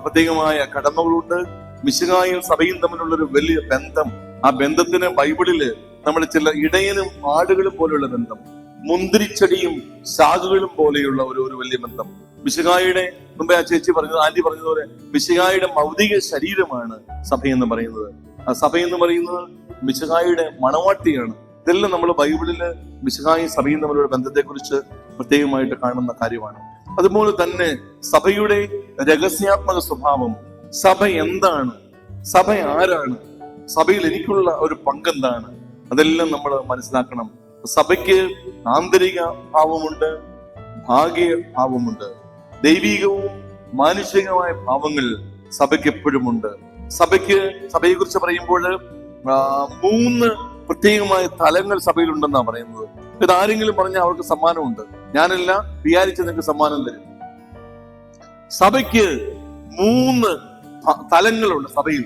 Speaker 1: പ്രത്യേകമായ കടമകളുണ്ട്. മിശിഹായും സഭയും തമ്മിലുള്ളൊരു വലിയ ബന്ധം, ആ ബന്ധത്തിന് ബൈബിളില് നമ്മൾ ചില ഇടയനും ആടുകളും പോലെയുള്ള ബന്ധം, മുന്തിരിച്ചെടിയും ശാഖകളും പോലെയുള്ള ഒരു വലിയ ബന്ധം. മിശിഹായുടെ മുമ്പേ ആ ചേച്ചി പറഞ്ഞത്, ആന്റി പറഞ്ഞതുപോലെ, മിശിഹായുടെ ഭൗതിക ശരീരമാണ് സഭ എന്ന് പറയുന്നത്. ആ സഭ എന്ന് പറയുന്നത് മിശിഹായുടെ മണവാട്ടിയാണ്. ഇതെല്ലാം നമ്മൾ ബൈബിളില് മിശിഹായും സഭയും തമ്മിലുള്ള ബന്ധത്തെക്കുറിച്ച് പ്രത്യേകമായിട്ട് കാണുന്ന കാര്യമാണ്. അതുപോലെ തന്നെ സഭയുടെ രഹസ്യാത്മക സ്വഭാവം, സഭ എന്താണ്, സഭ ആരാണ്, സഭയിൽ എനിക്കുള്ള ഒരു പങ്കെന്താണ്, അതെല്ലാം നമ്മൾ മനസ്സിലാക്കണം. സഭയ്ക്ക് ആന്തരിക ഭാവമുണ്ട്, ഭാഗ്യ ഭാവമുണ്ട്. ദൈവികവും മാനുഷികമായ ഭാവങ്ങൾ സഭയ്ക്ക് എപ്പോഴും ഉണ്ട്. സഭയെ കുറിച്ച് പറയുമ്പോൾ 3 പ്രത്യേകമായ തലങ്ങൾ സഭയിലുണ്ടെന്നാ പറയുന്നത്. ഇതാരെങ്കിലും പറഞ്ഞാൽ അവർക്ക് സമ്മാനമുണ്ട്. ഞാനല്ല വിചാരിച്ച് നിങ്ങൾക്ക് സമ്മാനം തരും. സഭയ്ക്ക് 3 തലങ്ങളുണ്ട് സഭയിൽ.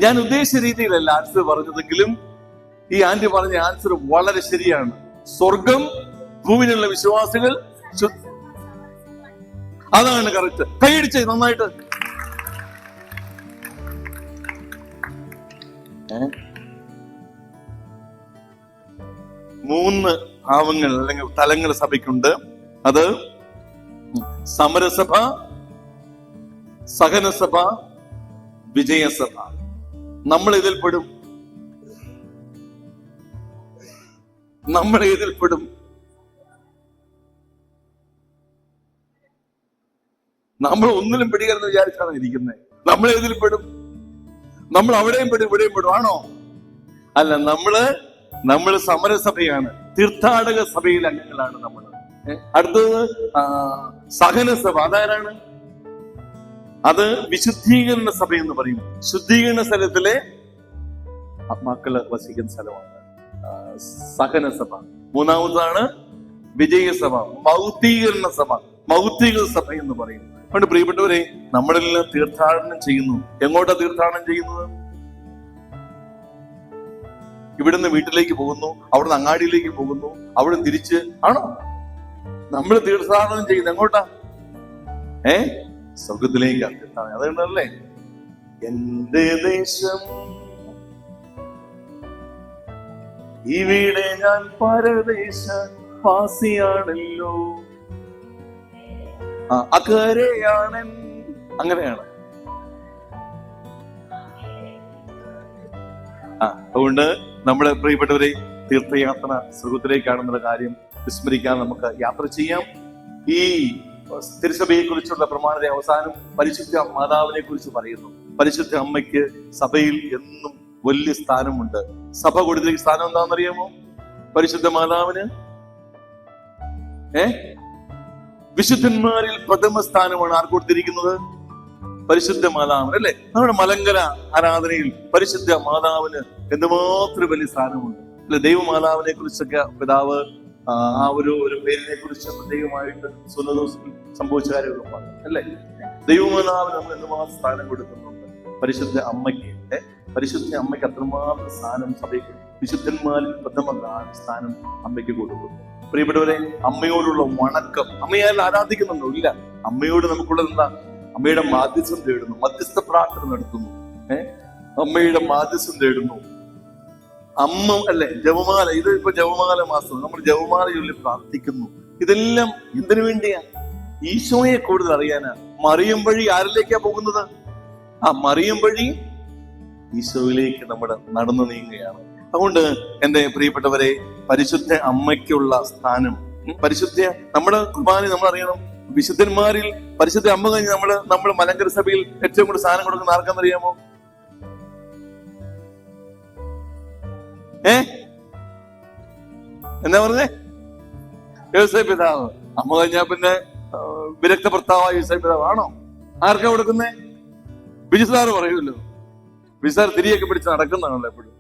Speaker 1: ഞാൻ ഉദ്ദേശിച്ച രീതിയിലല്ല ആൻസർ പറഞ്ഞതെങ്കിലും ഈ ആന്റി പറഞ്ഞ ആൻസർ വളരെ ശരിയാണ്. സ്വർഗം, ഭൂമിയിലുള്ള വിശ്വാസികൾ, അതാണ് കറക്റ്റ്. കൈയടിച്ച് നന്നായിട്ട്. 3 ഭാവങ്ങൾ അല്ലെങ്കിൽ തലങ്ങൾ സഭയ്ക്കുണ്ട്. അത് സമരസഭ, സഹനസഭ, വിജയസഭ. നമ്മൾ ഇതിൽപ്പെടും. നമ്മൾ ഒന്നിലും പിടികയെന്ന് വിചാരിച്ചാണ് ഇരിക്കുന്നത്. നമ്മൾ ഇതിൽപ്പെടും. നമ്മൾ അവിടെയും പെടും ഇവിടെയും പെടും. ആണോ? അല്ല, നമ്മള് സമരസഭയാണ്, തീർത്ഥാടക സഭയിലെ അംഗങ്ങളാണ് നമ്മൾ. അടുത്തത് സഹനസഭ. അതാരാണ്? അത് വിശുദ്ധീകരണ സഭ എന്ന് പറയും. ശുദ്ധീകരണ സ്ഥലത്തിലെ ആത്മാക്കള് വസിക്കുന്ന സ്ഥലമാണ് സഹനസഭ. 3ാമതാണ് വിജയസഭ, മൗക്തീകരണ സഭ, മൗക്തിക സഭ എന്ന് പറയും. അതുകൊണ്ട് പ്രിയപ്പെട്ടവരെ, നമ്മളെല്ലാം തീർത്ഥാടനം ചെയ്യുന്നു. എങ്ങോട്ടാ തീർത്ഥാടനം ചെയ്യുന്നത്? ഇവിടുന്ന് വീട്ടിലേക്ക് പോകുന്നു, അവിടുന്ന് അങ്ങാടിയിലേക്ക് പോകുന്നു, അവിടെ തിരിച്ച് ആണോ നമ്മൾ തീർത്ഥാടനം ചെയ്യുന്നത്? എങ്ങോട്ടാ? സ്വർഗത്തിലേക്കാണ് തീർത്ഥാടനം. അതുകൊണ്ടല്ലേ എന്റെ ദേശം ഇവിടെ ഞാൻ പരദേശ വാസിയാണല്ലോ, അകരെയാണ്. അങ്ങനെയാണ്. അതുകൊണ്ട് നമ്മുടെ പ്രിയപ്പെട്ടവരെ, തീർത്ഥയാത്ര സ്വർഗത്തിലേക്കാണെന്നുള്ള കാര്യം വിസ്മരിക്കാൻ നമുക്ക് യാത്ര ചെയ്യാം. ഈ തിരുസഭയെ കുറിച്ചുള്ള പ്രമാണത്തെ അവസാനം പരിശുദ്ധ മാതാവിനെ കുറിച്ച് പറയുന്നു. പരിശുദ്ധ അമ്മയ്ക്ക് സഭയിൽ എന്നും വലിയ സ്ഥാനമുണ്ട്. സഭ കൊടുത്തിരിക്കുന്ന സ്ഥാനം എന്താണെന്നറിയാമോ? പരിശുദ്ധ മാതാവിന് വിശുദ്ധന്മാരിൽ പ്രഥമ സ്ഥാനമാണ് ആർക്ക് കൊടുത്തിരിക്കുന്നത്? പരിശുദ്ധ മാതാവിന്, അല്ലെ? നമ്മുടെ മലങ്കര ആരാധനയിൽ പരിശുദ്ധ മാതാവിന് എന്തുമാത്രം വലിയ സ്ഥാനമുണ്ട്, അല്ലെ? ദൈവമാതാവിനെ കുറിച്ചൊക്കെ പിതാവ് ആ ഒരു പേരിനെ കുറിച്ച് പ്രത്യേകമായിട്ട് സുന്നതോസിൽ സംഭവിച്ച കാര്യങ്ങളൊക്കെ പറഞ്ഞു, അല്ലെ? ദൈവമാതാവിന് നമ്മൾ എന്തുമാത്രം സ്ഥാനം കൊടുക്കുന്നുണ്ട്. പരിശുദ്ധ അമ്മയ്ക്ക് അത്രമാത്രം സ്ഥാനം സഭയ്ക്ക്, വിശുദ്ധന്മാരിൽ പ്രഥമ സ്ഥാനം അമ്മയ്ക്ക് കൊടുക്കുന്നു. പ്രിയപ്പെട്ടവരെ, അമ്മയോടുള്ള വണക്കം. അമ്മയെ ആരാധിക്കുന്നുണ്ടോ? ഇല്ല. അമ്മയോട് നമുക്കുള്ളത് എന്താ? അമ്മയുടെ മാധ്യസ്ഥം തേടുന്നു, മധ്യസ്ഥ പ്രാർത്ഥന നടത്തുന്നു, അമ്മയുടെ മാധ്യസ്ഥം തേടുന്നു. അമ്മ, അല്ലെ? ജപമാല. ഇത് ഇപ്പൊ ജപമാല മാസം, നമ്മൾ ജപമാല ചൊല്ലി പ്രാർത്ഥിക്കുന്നു. ഇതെല്ലാം എന്തിനു വേണ്ടിയാ? ഈശോയെ കൂടുതൽ അറിയാനാ. മറിയം വഴി ആരിലേക്കാ പോകുന്നത്? മറിയം വഴി ഈശോയിലേക്ക് നമ്മൾ നടന്നു നീങ്ങുകയാണ്. അതുകൊണ്ട് എന്റെ പ്രിയപ്പെട്ടവരെ, പരിശുദ്ധ അമ്മയ്ക്കുള്ള സ്ഥാനം, നമ്മുടെ കുർബാന നമ്മൾ അറിയണം. വിശുദ്ധന്മാരിൽ പരിശുദ്ധ അമ്മ കഴിഞ്ഞ് നമ്മൾ മലങ്കര സഭയിൽ ഏറ്റവും കൂടുതൽ സ്ഥാനം കൊടുക്കുന്ന ആർക്കാന്നറിയാമോ? എന്താ പറഞ്ഞേ? യോസേപ്പ് പിതാവ്. അമ്മ കഴിഞ്ഞാ പിന്നെ വിരക്ത ഭർത്താവായ യോസേപ്പ് പിതാവ് ആണോ? ആർക്കാ കൊടുക്കുന്നേ? ബിജിസാറ് പറയുമല്ലോ. ബിജിസാർ തിരിയൊക്കെ പിടിച്ച് നടക്കുന്നതാണല്ലോ എപ്പോഴും.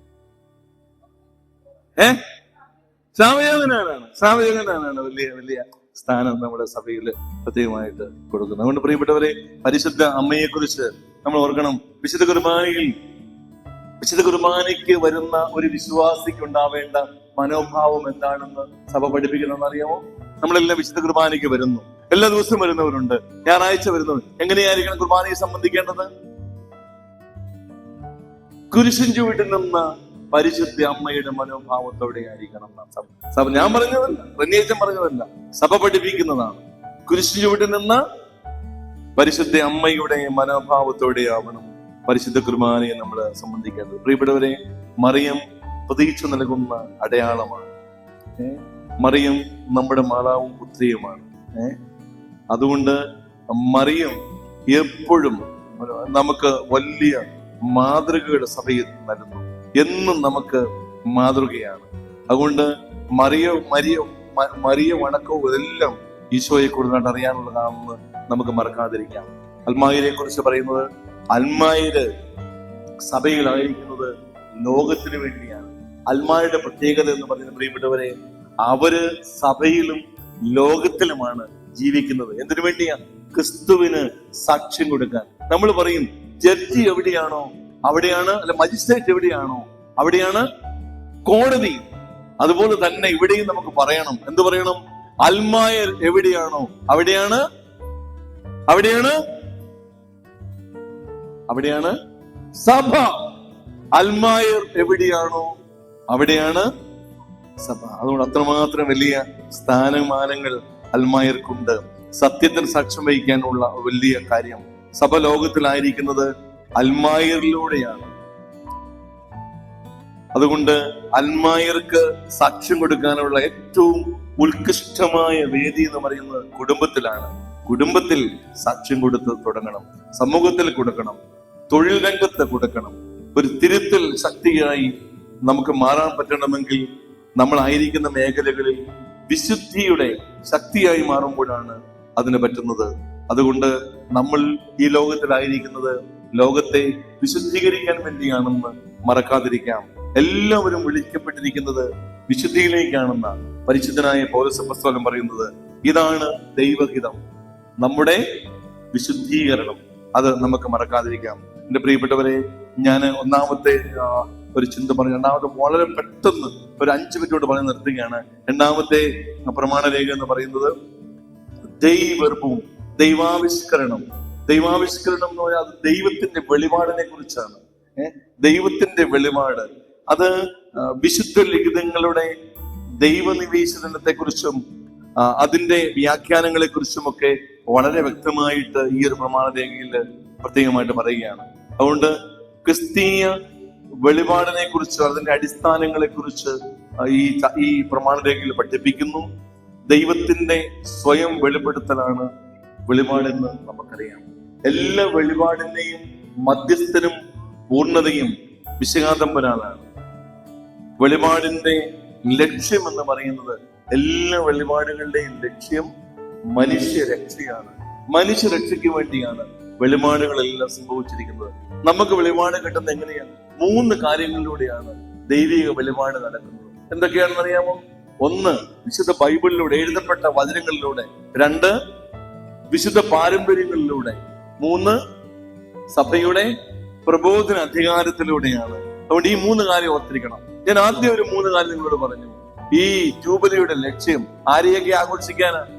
Speaker 1: സാമയോജനാണ് വലിയ വലിയ സ്ഥാനം നമ്മുടെ സഭയിൽ പ്രത്യേകമായിട്ട് കൊടുക്കുന്നത്. അതുകൊണ്ട് പ്രിയപ്പെട്ടവരെ, പരിശുദ്ധ അമ്മയെ കുറിച്ച് നമ്മൾ ഓർക്കണം. വിശുദ്ധ കുർബാനയ്ക്ക് വരുന്ന ഒരു വിശ്വാസിക്ക് ഉണ്ടാവേണ്ട മനോഭാവം എന്താണെന്ന് സഭ പഠിപ്പിക്കുന്നതെന്ന് അറിയാമോ? നമ്മളെല്ലാം വിശുദ്ധ കുർബാനയ്ക്ക് വരുന്നു. എല്ലാ ദിവസവും വരുന്നവരുണ്ട്, ഞായറാഴ്ച വരുന്നവർ. എങ്ങനെയായിരിക്കണം കുർബാനയെ സംബന്ധിക്കേണ്ടത്? കുരിശിൻ ചുവട്ടിൽ നിന്ന് പരിശുദ്ധ അമ്മയുടെ മനോഭാവത്തോടെ ആയിരിക്കണം സഭ. ഞാൻ പറഞ്ഞതല്ല, റെനിയേച്ചൻ പറഞ്ഞതല്ല, സഭ പഠിപ്പിക്കുന്നതാണ്. കുരിശിൻ ചുവട്ടിൽ നിന്ന് പരിശുദ്ധ അമ്മയുടെ മനോഭാവത്തോടെ ആവണം പരിശുദ്ധ കുർബാനയെ നമ്മൾ സംബന്ധിക്കേണ്ടത്. പ്രിയപ്പെട്ടവരെ, മറിയം പ്രതീക്ഷ നൽകുന്ന അടയാളമാണ്. മറിയം നമ്മുടെ മാതാവും പുത്രിയുമാണ്. അതുകൊണ്ട് മറിയം എപ്പോഴും നമുക്ക് വലിയ മാതൃകയുടെ സഭയിൽ നൽകുന്നു. എന്നും നമുക്ക് മാതൃകയാണ്. അതുകൊണ്ട് മറിയ വണക്കവും ഇതെല്ലാം ഈശോയെ കൂടുതലായിട്ട് അറിയാനുള്ളതാണെന്ന് നമുക്ക് മറക്കാതിരിക്കാം. അൽമായരെ കുറിച്ച് പറയുന്നത്, അൽമായര് സഭയിലായിരിക്കുന്നത് ലോകത്തിന് വേണ്ടിയാണ്. അൽമായരുടെ പ്രത്യേകത എന്ന് പറയുന്നത്, പ്രിയപ്പെട്ടവരെ, അവര് സഭയിലും ലോകത്തിലുമാണ് ജീവിക്കുന്നത്. എന്തിനു വേണ്ടിയാ? ക്രിസ്തുവിന് സാക്ഷ്യം കൊടുക്കാൻ. നമ്മൾ പറയും, ജഡ്ജി എവിടെയാണോ അവിടെയാണ്, അല്ല മജിസ്ട്രേറ്റ് എവിടെയാണോ അവിടെയാണ് കോടതി. അതുപോലെ തന്നെ ഇവിടെയും നമുക്ക് പറയണം. എന്ത് പറയണം? അൽമായർ എവിടെയാണോ അവിടെയാണ് സഭ. അൽമായർ എവിടെയാണോ അവിടെയാണ് സഭ. അതുകൊണ്ട് അത്രമാത്രം വലിയ സ്ഥാനമാനങ്ങൾ അൽമായർക്കുണ്ട്. സത്യത്തിന് സാക്ഷ്യം വഹിക്കാനുള്ള വലിയ കാര്യം. സഭ ലോകത്തിലായിരിക്കുന്നത് അൽമായറിലൂടെയാണ്. അതുകൊണ്ട് അൽമായർക്ക് സാക്ഷ്യം കൊടുക്കാനുള്ള ഏറ്റവും ഉത്കൃഷ്ടമായ വേദി എന്ന് പറയുന്നത് കുടുംബത്തിലാണ്. കുടുംബത്തിൽ സാക്ഷ്യം കൊടുത്ത് തുടങ്ങണം, സമൂഹത്തിൽ കൊടുക്കണം, തൊഴിൽ രംഗത്ത് കൊടുക്കണം. ഒരു തിരുത്തൽ ശക്തിയായി നമുക്ക് മാറാൻ പറ്റണമെങ്കിൽ നമ്മളായിരിക്കുന്ന മേഖലകളിൽ വിശുദ്ധിയുടെ ശക്തിയായി മാറുമ്പോഴാണ് അതിന് പറ്റുന്നത്. അതുകൊണ്ട് നമ്മൾ ഈ ലോകത്തിലായിരിക്കുന്നത് ലോകത്തെ വിശുദ്ധീകരിക്കാൻ വേണ്ടിയാണെന്ന് മറക്കാതിരിക്കാം. എല്ലാവരും വിളിക്കപ്പെട്ടിരിക്കുന്നത് വിശുദ്ധിയിലേക്കാണെന്ന പരിശുദ്ധനായ പൗലോസ് അപ്പോസ്തലൻ പറയുന്നത്. ഇതാണ് ദൈവഹിതം, നമ്മുടെ വിശുദ്ധീകരണം. അത് നമുക്ക് മറക്കാതിരിക്കാം. എന്റെ പ്രിയപ്പെട്ടവരെ, ഞാൻ ഒന്നാമത്തെ ഒരു ചിന്ത പറഞ്ഞു. രണ്ടാമത്തെ വളരെ പെട്ടെന്ന് ഒരു 5 മിനിറ്റ് കൊണ്ട് പറഞ്ഞ് നിർത്തുകയാണ്. രണ്ടാമത്തെ പ്രമാണരേഖ എന്ന് പറയുന്നത് ദൈവവും ദൈവാവിഷ്കരണം. ദൈവാവിഷ്കരണം എന്ന് പറഞ്ഞാൽ അത് ദൈവത്തിന്റെ വെളിപാടിനെ കുറിച്ചാണ്. ദൈവത്തിന്റെ വെളിപാട് അത് വിശുദ്ധ ലിഖിതങ്ങളുടെ ദൈവനിവേശനത്തെ കുറിച്ചും അതിന്റെ വ്യാഖ്യാനങ്ങളെ കുറിച്ചും ഒക്കെ വളരെ വ്യക്തമായിട്ട് ഈ ഒരു പ്രമാണരേഖയിൽ പ്രത്യേകമായിട്ട് പറയുകയാണ്. അതുകൊണ്ട് ക്രിസ്തീയ വെളിപാടിനെ കുറിച്ച്, അതിന്റെ അടിസ്ഥാനങ്ങളെ കുറിച്ച് ഈ പ്രമാണരേഖയിൽ പഠിപ്പിക്കുന്നു. ദൈവത്തിന്റെ സ്വയം വെളിപ്പെടുത്തലാണ് വെളിപാടെന്ന് നമുക്കറിയാം. എല്ലാ വെളിപാടിന്റെയും മധ്യസ്ഥനും പൂർണ്ണതയും വിശുദ്ധാത്മാവാണ്. വെളിപാടിന്റെ ലക്ഷ്യം എന്ന് പറയുന്നത്, എല്ലാ വെളിപാടുകളുടെയും ലക്ഷ്യം മനുഷ്യരക്ഷയാണ്. മനുഷ്യരക്ഷയ്ക്ക് വേണ്ടിയാണ് വെളിപാടുകളെല്ലാം സംഭവിച്ചിരിക്കുന്നത്. നമുക്ക് വെളിപാട് കിട്ടുന്നത് എങ്ങനെയാണ്? 3 കാര്യങ്ങളിലൂടെയാണ് ദൈവിക വെളിപാട് നടക്കുന്നത്. എന്തൊക്കെയാണെന്ന് അറിയാമോ? 1, വിശുദ്ധ ബൈബിളിലൂടെ എഴുതപ്പെട്ട വചനങ്ങളിലൂടെ. 2, വിശുദ്ധ പാരമ്പര്യങ്ങളിലൂടെ. 3, സഭയുടെ പ്രബോധന അധികാരത്തിലൂടെയാണ്. അതുകൊണ്ട് ഈ 3 കാര്യം ഓർത്തിരിക്കണം. ഞാൻ ആദ്യം ഒരു 3 കാര്യം നിങ്ങളോട് പറഞ്ഞു. ഈ ജൂബിലിയുടെ ലക്ഷ്യം ആരെയൊക്കെ ആഘോഷിക്കാനാണ്?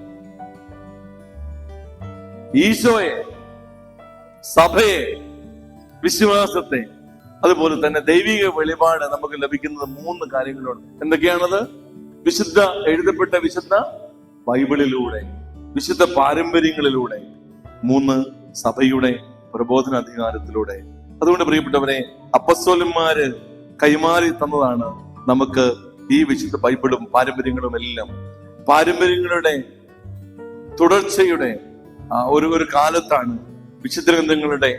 Speaker 1: ഈശോയെ, സഭയെ, വിശ്വാസത്തെ. അതുപോലെ തന്നെ ദൈവിക വെളിപാട് നമുക്ക് ലഭിക്കുന്നത് 3 കാര്യങ്ങളുണ്ട്. എന്തൊക്കെയാണത്? എഴുതപ്പെട്ട വിശുദ്ധ ബൈബിളിലൂടെ, വിശുദ്ധ പാരമ്പര്യങ്ങളിലൂടെ, 3 സഭയുടെ പ്രബോധന അധികാരത്തിലൂടെ. അതുകൊണ്ട് പ്രിയപ്പെട്ടവരെ, അപ്പസ്തോലന്മാര് കൈമാറി തന്നതാണ് നമുക്ക് ഈ വിശുദ്ധ ബൈബിളും പാരമ്പര്യങ്ങളും എല്ലാം. പാരമ്പര്യങ്ങളുടെ തുടർച്ചയുടെ ഒരു കാലത്താണ് വിശുദ്ധ ഗ്രന്ഥങ്ങളുടെ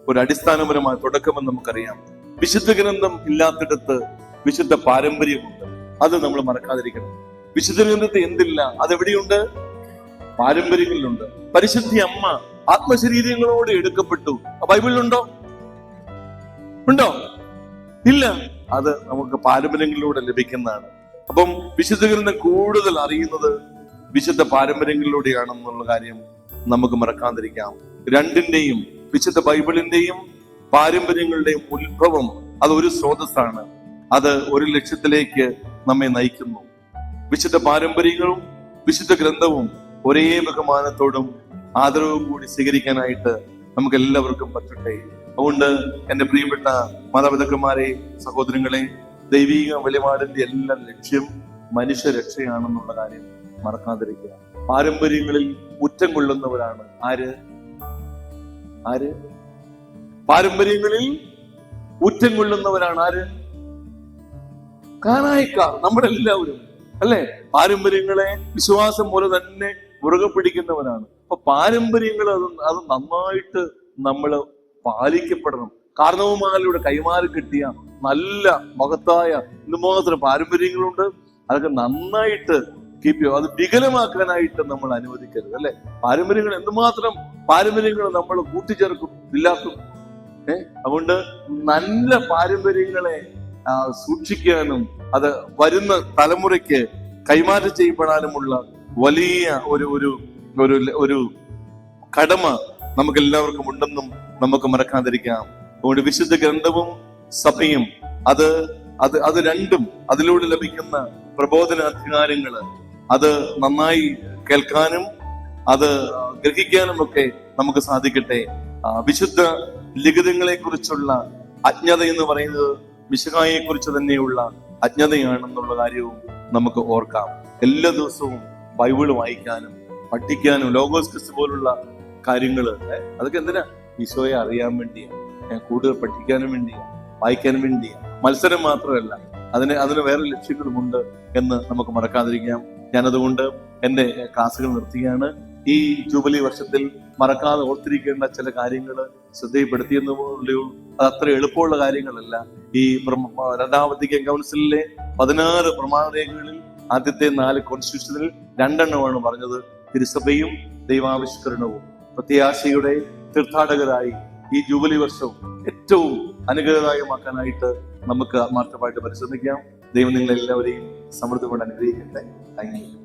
Speaker 1: ഒരു അടിസ്ഥാനപരമായ തുടക്കമെന്ന് നമുക്കറിയാം. വിശുദ്ധ ഗ്രന്ഥം ഇല്ലാത്തിടത്ത് വിശുദ്ധ പാരമ്പര്യമുണ്ട്. അത് നമ്മൾ മറക്കാതിരിക്കണം. വിശുദ്ധ ഗ്രന്ഥത്തെ എന്തില്ല? അതെവിടെയുണ്ട്? പാരമ്പര്യങ്ങളിലുണ്ട്. പരിശുദ്ധി അമ്മ ആത്മശരീരങ്ങളോട് എടുക്കപ്പെട്ടു. ബൈബിളിലുണ്ടോ? ഉണ്ടോ? ഇല്ല. അത് നമുക്ക് പാരമ്പര്യങ്ങളിലൂടെ ലഭിക്കുന്നതാണ്. അപ്പം വിശുദ്ധ ഗ്രന്ഥം കൂടുതൽ അറിയുന്നത് വിശുദ്ധ പാരമ്പര്യങ്ങളിലൂടെയാണെന്നുള്ള കാര്യം നമുക്ക് മറക്കാതിരിക്കാം. രണ്ടിന്റെയും, വിശുദ്ധ ബൈബിളിന്റെയും പാരമ്പര്യങ്ങളുടെയും ഉത്ഭവം അത് ഒരു സ്രോതസ്സാണ്. അത് ഒരു ലക്ഷ്യത്തിലേക്ക് നമ്മെ നയിക്കുന്നു. വിശുദ്ധ പാരമ്പര്യങ്ങളും വിശുദ്ധ ഗ്രന്ഥവും ഒരേ ബഹുമാനത്തോടും ആദരവും കൂടി സ്വീകരിക്കാനായിട്ട് നമുക്ക് എല്ലാവർക്കും പറ്റട്ടെ. അതുകൊണ്ട് എന്റെ പ്രിയപ്പെട്ട മാതാപിതാക്കന്മാരെ, സഹോദരങ്ങളെ, ദൈവിക വെളിപാടിന്റെ എല്ലാ ലക്ഷ്യം മനുഷ്യരക്ഷയാണെന്നുള്ള കാര്യം മറക്കാതിരിക്കുക. പാരമ്പര്യങ്ങളിൽ കുറ്റം കൊള്ളുന്നവരാണ് ആര്? പാരമ്പര്യങ്ങളിൽ കുറ്റം കൊള്ളുന്നവരാണ് ആര്? കാനായിക്കാർ, നമ്മളെല്ലാവരും അല്ലെ? പാരമ്പര്യങ്ങളെ വിശ്വാസം പോലെ തന്നെ മുറുകെ പിടിക്കുന്നവരാണ്. അപ്പൊ പാരമ്പര്യങ്ങൾ അത് നന്നായിട്ട് നമ്മൾ പാലിക്കപ്പെടണം. കാരണവന്മാരിലൂടെ കൈമാറി കിട്ടിയ നല്ല മഹത്തായ എന്തുമാത്രം പാരമ്പര്യങ്ങളുണ്ട്. അതൊക്കെ നന്നായിട്ട് കീപ്പ് ചെയ്യുക. അത് വികലമാക്കാനായിട്ട് നമ്മൾ അനുവദിക്കരുത്, അല്ലെ? പാരമ്പര്യങ്ങൾ എന്തുമാത്രം പാരമ്പര്യങ്ങൾ നമ്മൾ കൂട്ടിച്ചേർക്കും, ഇല്ലാക്കും. അതുകൊണ്ട് നല്ല പാരമ്പര്യങ്ങളെ സൂക്ഷിക്കാനും അത് വരുന്ന തലമുറയ്ക്ക് കൈമാറ്റം ചെയ്യപ്പെടാനുമുള്ള വലിയ ഒരു കടമ നമുക്ക് എല്ലാവർക്കും ഉണ്ടെന്നും നമുക്ക് മറക്കാതിരിക്കാം. അതുകൊണ്ട് വിശുദ്ധ ഗ്രന്ഥവും സഭയും അത് രണ്ടും, അതിലൂടെ ലഭിക്കുന്ന പ്രബോധന അധികാരങ്ങള് അത് നന്നായി കേൾക്കാനും അത് ഗ്രഹിക്കാനും ഒക്കെ നമുക്ക് സാധിക്കട്ടെ. വിശുദ്ധ ലിഖിതങ്ങളെ കുറിച്ചുള്ള അജ്ഞത എന്ന് പറയുന്നത് മിശിഹായെ കുറിച്ച് തന്നെയുള്ള അജ്ഞതയാണെന്നുള്ള കാര്യവും നമുക്ക് ഓർക്കാം. എല്ലാ ദിവസവും ബൈബിള് വായിക്കാനും പഠിക്കാനും ലോഗോസ് ക്രിസ്തു പോലുള്ള കാര്യങ്ങള് അതൊക്കെ എന്തിനാ? ഈശോയെ അറിയാൻ വേണ്ടിയാണ്, കൂടുതൽ പഠിക്കാനും വേണ്ടിയാണ്, വായിക്കാനും വേണ്ടിയാണ്. മത്സരം മാത്രമല്ല, അതിന് വേറെ ലക്ഷ്യങ്ങളുമുണ്ട് എന്ന് നമുക്ക് മറക്കാതിരിക്കാം. ഞാനതുകൊണ്ട് എൻ്റെ ക്ലാസ്സുകൾ നിർത്തുകയാണ്. ഈ ജൂബിലി വർഷത്തിൽ മറക്കാതെ ഓർത്തിരിക്കേണ്ട ചില കാര്യങ്ങൾ ശ്രദ്ധയിൽപ്പെടുത്തിയെന്നുള്ളൂ. അത് അത്ര എളുപ്പമുള്ള കാര്യങ്ങളല്ല. ഈ രണ്ടാം വത്തിക്കാൻ കൗൺസിലിലെ 16 പ്രമാണരേഖകളിൽ ആദ്യത്തെ 4 കോൺസ്റ്റിറ്റ്യൂഷനിൽ 2 പറഞ്ഞത് തിരുസഭയും ദൈവാവിഷ്കരണവും. പ്രത്യാശയുടെ തീർത്ഥാടകരായി ഈ ജൂബിലി വർഷവും ഏറ്റവും അനുഗ്രഹദായകമാക്കാനായിട്ട് നമുക്ക് ആത്മാർത്ഥമായിട്ട് പരിശ്രമിക്കാം. ദൈവം നിങ്ങളെല്ലാവരെയും സമൃദ്ധി കൊണ്ട് അനുഗ്രഹിക്കട്ടെ. Thank you.